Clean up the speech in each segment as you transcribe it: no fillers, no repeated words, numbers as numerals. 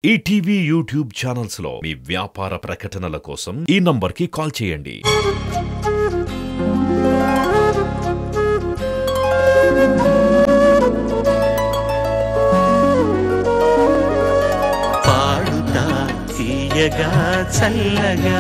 ETV YouTube channels లో మీ వ్యాపార ప్రకటనల కోసం ఈ నంబర్కి కాల్ చేయండి. పాడుతా తీయగా చల్లగా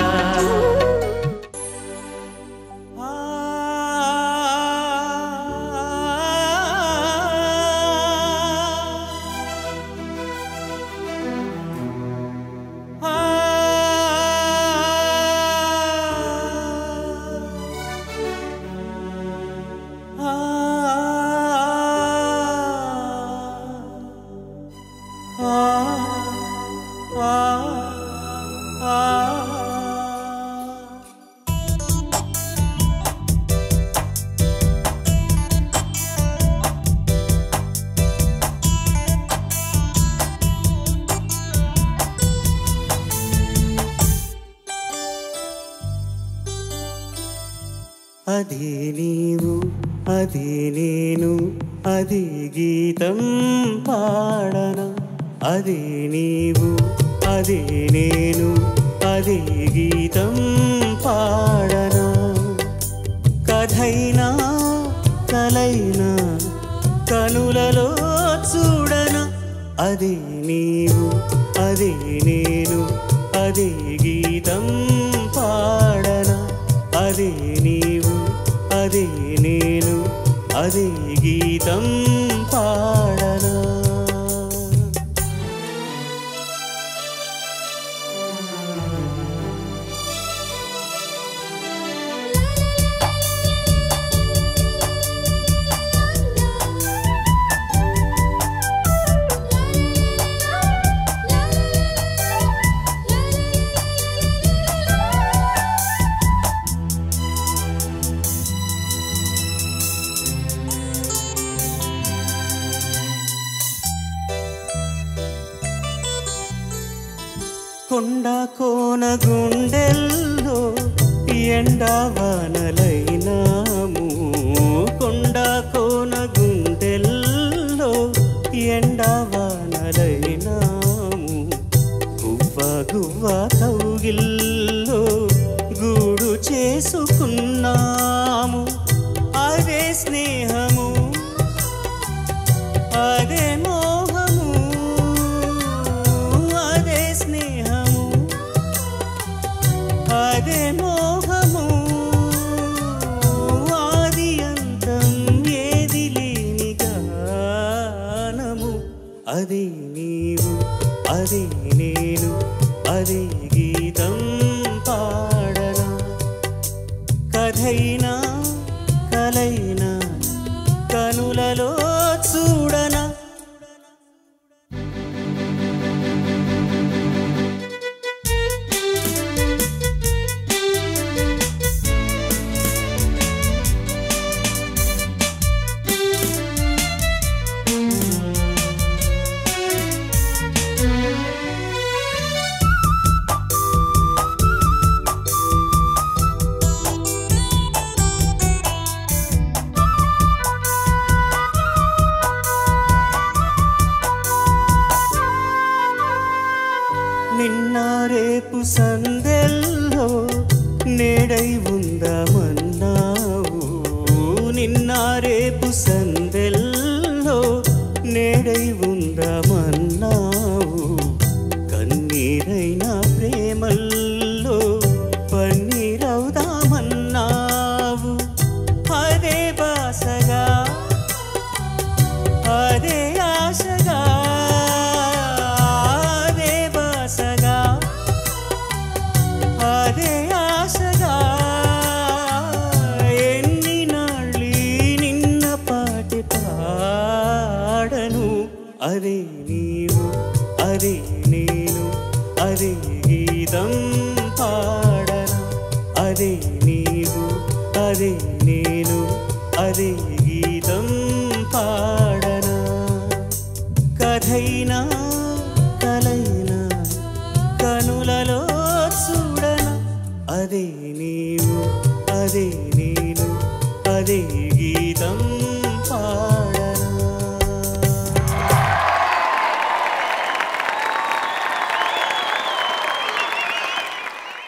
అదే నీవు అదే నేను అదే గీతం పాడనా అదే నీవు అదే నేను అదే గీతం పాడనా కథైనా కలైనా కనులలో చూడనా అదే నీవు అదే నేను అదే గీతం పాడనా అదే నీవు అదే నేను అదే గీతం పాడనా కొండ కోన గుండెల్లో ఎండవానలైనాము కొండ కోన గుండెల్లో ఎండవానలైనాము గువ్వ గువ్వ కౌగిల్లో గూడు చేసుకున్నాము అదే స్నేహము అదే మోహము అదే స్నేహము అదే మోహము ఆది అంతం ఏది లేని గానము అదే నీవు అదే నేను అదే గీతం పాడనా కథైనా కలైనా కనులలో చూడనా నిన్న రేపు సందెల్లో నేడై ఉందామన్నావు నిన్న రేపు సందెల్లో నేడై ఉందామన్నావు కన్నీరైన ప్రేమల్లో పన్నీరవుదామన్నావు అదే బాసగా అదే ఆశగా అదే ఆశగా ఎన్ని నాళ్ళి నిన్న పాటి పాడను అదే నీవు అదే నేను అదే గీతం పాడనా అదే నీవు అదే నేను అదే గీతం పాడనా కథైనా